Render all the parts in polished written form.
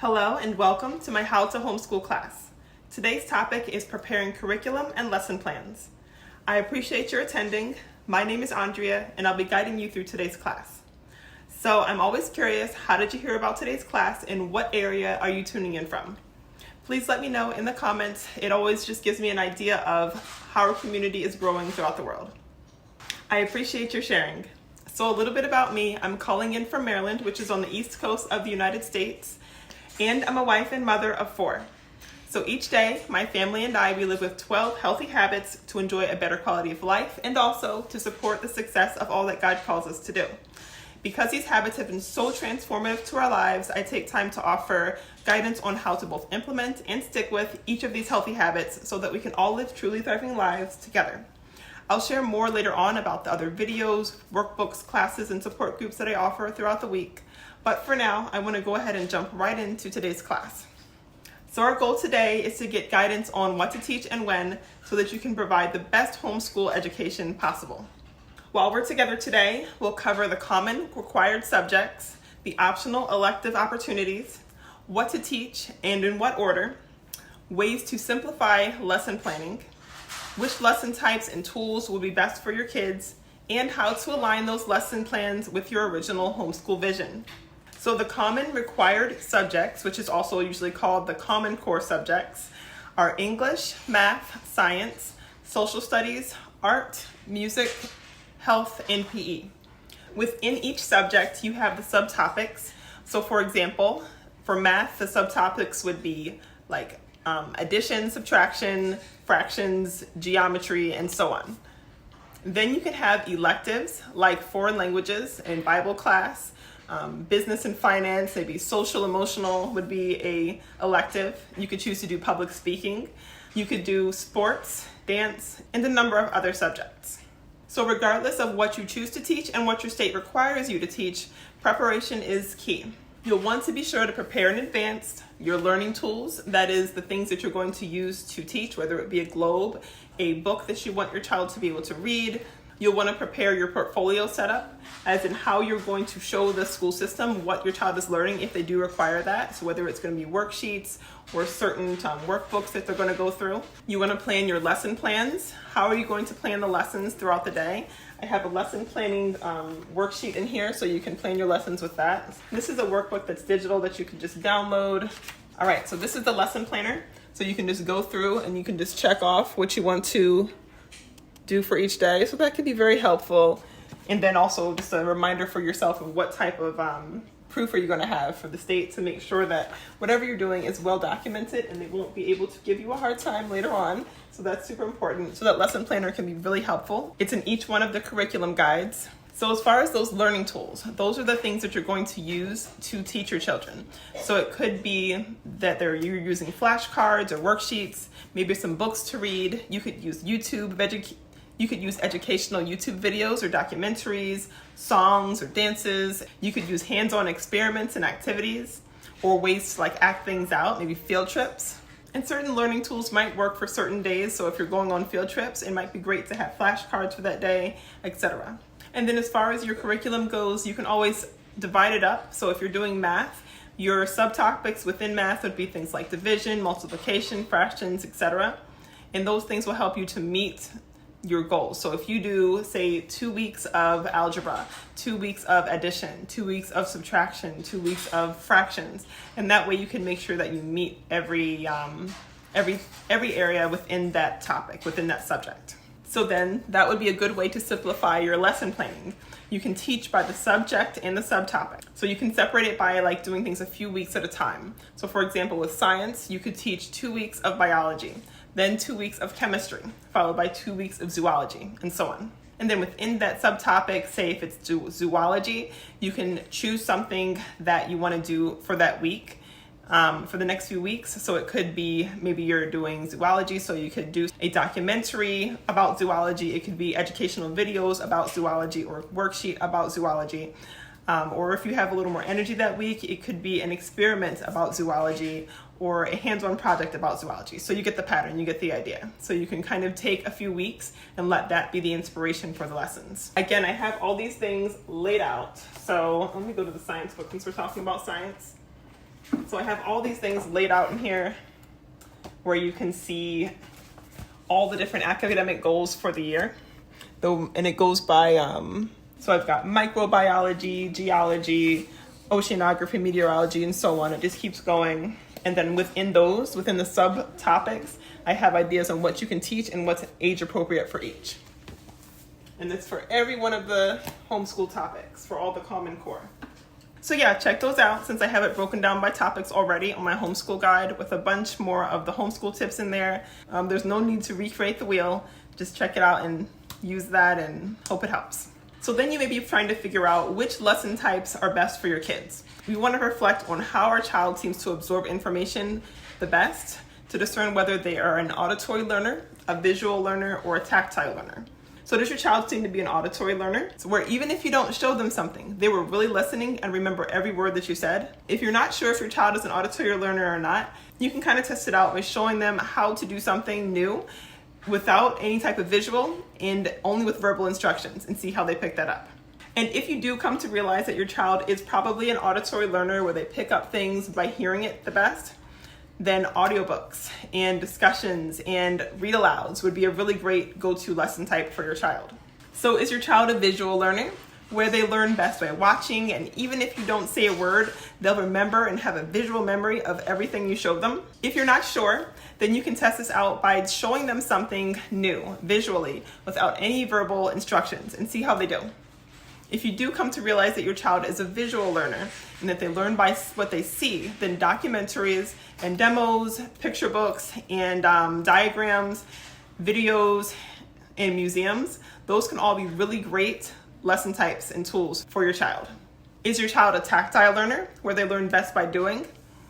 Hello and welcome to my How to Homeschool class. Today's topic is preparing curriculum and lesson plans. I appreciate your attending. My name is Andrea and I'll be guiding you through today's class. So I'm always curious, how did you hear about today's class and what area are you tuning in from? Please let me know in the comments. It always just gives me an idea of how our community is growing throughout the world. I appreciate your sharing. So a little bit about me. I'm calling in from Maryland, which is on the East Coast of the United States. And I'm a wife and mother of 4. So each day, my family and I, we live with 12 healthy habits to enjoy a better quality of life and also to support the success of all that God calls us to do. Because these habits have been so transformative to our lives, I take time to offer guidance on how to both implement and stick with each of these healthy habits so that we can all live truly thriving lives together. I'll share more later on about the other videos, workbooks, classes, and support groups that I offer throughout the week. But for now, I want to go ahead and jump right into today's class. So our goal today is to get guidance on what to teach and when so that you can provide the best homeschool education possible. While we're together today, we'll cover the common required subjects, the optional elective opportunities, what to teach and in what order, ways to simplify lesson planning, which lesson types and tools will be best for your kids, and how to align those lesson plans with your original homeschool vision. So the common required subjects, which is also usually called the common core subjects, are English, math, science, social studies, art, music, health, and PE. Within each subject, you have the subtopics. So for example, for math, the subtopics would be like addition, subtraction, fractions, geometry, and so on. Then you can have electives like foreign languages and Bible class, business and finance, maybe social emotional would be a elective. You could choose to do public speaking. You could do sports, dance, and a number of other subjects. So regardless of what you choose to teach and what your state requires you to teach, preparation is key. You'll want to be sure to prepare in advance your learning tools, that is the things that you're going to use to teach, whether it be a globe, a book that you want your child to be able to read. You'll want to prepare your portfolio setup, as in how you're going to show the school system what your child is learning if they do require that. So whether it's going to be worksheets or certain workbooks that they're going to go through. You want to plan your lesson plans. How are you going to plan the lessons throughout the day? I have a lesson planning worksheet in here so you can plan your lessons with that. This is a workbook that's digital that you can just download. All right, so this is the lesson planner. So you can just go through and you can just check off what you want to do for each day. So that could be very helpful. And then also just a reminder for yourself of what type of proof are you going to have for the state to make sure that whatever you're doing is well documented and they won't be able to give you a hard time later on. So that's super important. So that lesson planner can be really helpful. It's in each one of the curriculum guides. So as far as those learning tools, those are the things that you're going to use to teach your children. So it could be that you're using flashcards or worksheets, maybe some books to read. You could use You could use educational YouTube videos or documentaries, songs or dances. You could use hands-on experiments and activities or ways to act things out, maybe field trips. And certain learning tools might work for certain days. So if you're going on field trips, it might be great to have flashcards for that day, etc. And then as far as your curriculum goes, you can always divide it up. So if you're doing math, your subtopics within math would be things like division, multiplication, fractions, etc. And those things will help you to meet your goals. So if you do, say, 2 weeks of algebra, 2 weeks of addition, 2 weeks of subtraction, 2 weeks of fractions, and that way you can make sure that you meet every area within that topic, within that subject. So then that would be a good way to simplify your lesson planning. You can teach by the subject and the subtopic. So you can separate it by doing things a few weeks at a time. So for example, with science, you could teach 2 weeks of biology, then 2 weeks of chemistry, followed by 2 weeks of zoology, and so on. And then within that subtopic, say if it's zoology, you can choose something that you want to do for that week, for the next few weeks. So it could be, maybe you're doing zoology, so you could do a documentary about zoology. It could be educational videos about zoology or a worksheet about zoology. Or if you have a little more energy that week, it could be an experiment about zoology or a hands-on project about zoology. So you get the pattern, you get the idea. So you can kind of take a few weeks and let that be the inspiration for the lessons. Again, I have all these things laid out. So let me go to the science book since we're talking about science. So I have all these things laid out in here where you can see all the different academic goals for the year. And it goes by, so I've got microbiology, geology, oceanography, meteorology, and so on. It just keeps going. And then within the subtopics, I have ideas on what you can teach and what's age appropriate for each. And it's for every one of the homeschool topics, for all the Common Core. So yeah, check those out since I have it broken down by topics already on my homeschool guide with a bunch more of the homeschool tips in there. There's no need to recreate the wheel. Just check it out and use that and hope it helps. So then you may be trying to figure out which lesson types are best for your kids. We want to reflect on how our child seems to absorb information the best to discern whether they are an auditory learner, a visual learner, or a tactile learner. So does your child seem to be an auditory learner? So where even if you don't show them something, they were really listening and remember every word that you said? If you're not sure if your child is an auditory learner or not, you can kind of test it out by showing them how to do something new without any type of visual and only with verbal instructions and see how they pick that up. And if you do come to realize that your child is probably an auditory learner where they pick up things by hearing it the best, then audiobooks and discussions and read-alouds would be a really great go-to lesson type for your child. So is your child a visual learner, where they learn best by watching, and even if you don't say a word, they'll remember and have a visual memory of everything you showed them? If you're not sure, then you can test this out by showing them something new visually without any verbal instructions and see how they do. If you do come to realize that your child is a visual learner and that they learn by what they see, then documentaries and demos, picture books and diagrams, videos, and museums, those can all be really great lesson types and tools for your child. Is your child a tactile learner, where they learn best by doing,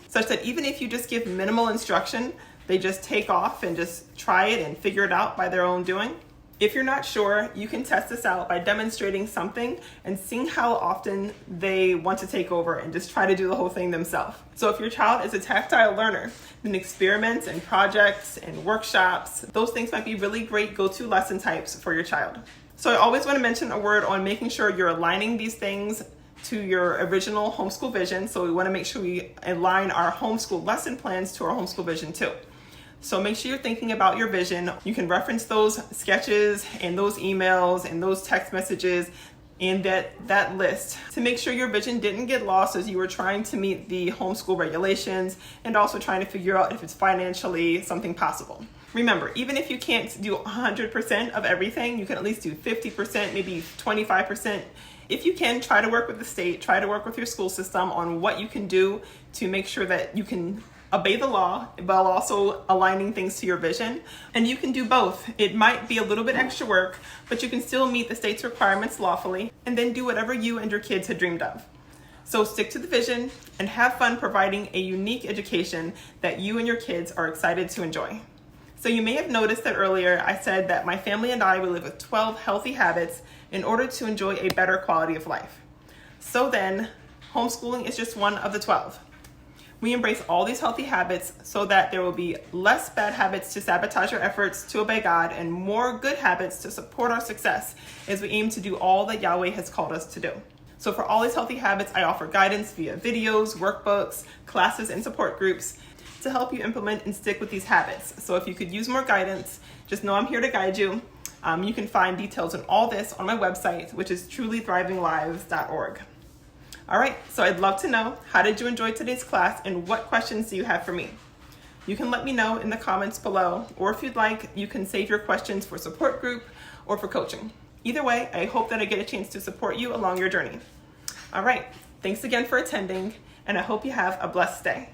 such that even if you just give minimal instruction, they just take off and just try it and figure it out by their own doing? If you're not sure, you can test this out by demonstrating something and seeing how often they want to take over and just try to do the whole thing themselves. So if your child is a tactile learner, then experiments and projects and workshops, those things might be really great go-to lesson types for your child. So I always want to mention a word on making sure you're aligning these things to your original homeschool vision. So we want to make sure we align our homeschool lesson plans to our homeschool vision too. So make sure you're thinking about your vision. You can reference those sketches and those emails and those text messages and that list to make sure your vision didn't get lost as you were trying to meet the homeschool regulations and also trying to figure out if it's financially something possible. Remember, even if you can't do 100% of everything, you can at least do 50%, maybe 25%. If you can, try to work with the state, try to work with your school system on what you can do to make sure that you can obey the law while also aligning things to your vision. And you can do both. It might be a little bit extra work, but you can still meet the state's requirements lawfully and then do whatever you and your kids had dreamed of. So stick to the vision and have fun providing a unique education that you and your kids are excited to enjoy. So you may have noticed that earlier I said that my family and I will live with 12 healthy habits in order to enjoy a better quality of life. So then, homeschooling is just one of the 12. We embrace all these healthy habits so that there will be less bad habits to sabotage our efforts to obey God and more good habits to support our success as we aim to do all that Yahweh has called us to do. So for all these healthy habits, I offer guidance via videos, workbooks, classes, and support groups to help you implement and stick with these habits. So if you could use more guidance, just know I'm here to guide you. You can find details on all this on my website, which is trulythrivinglives.org. All right, so I'd love to know, how did you enjoy today's class and what questions do you have for me? You can let me know in the comments below, or if you'd like, you can save your questions for support group or for coaching. Either way, I hope that I get a chance to support you along your journey. All right, thanks again for attending, and I hope you have a blessed day.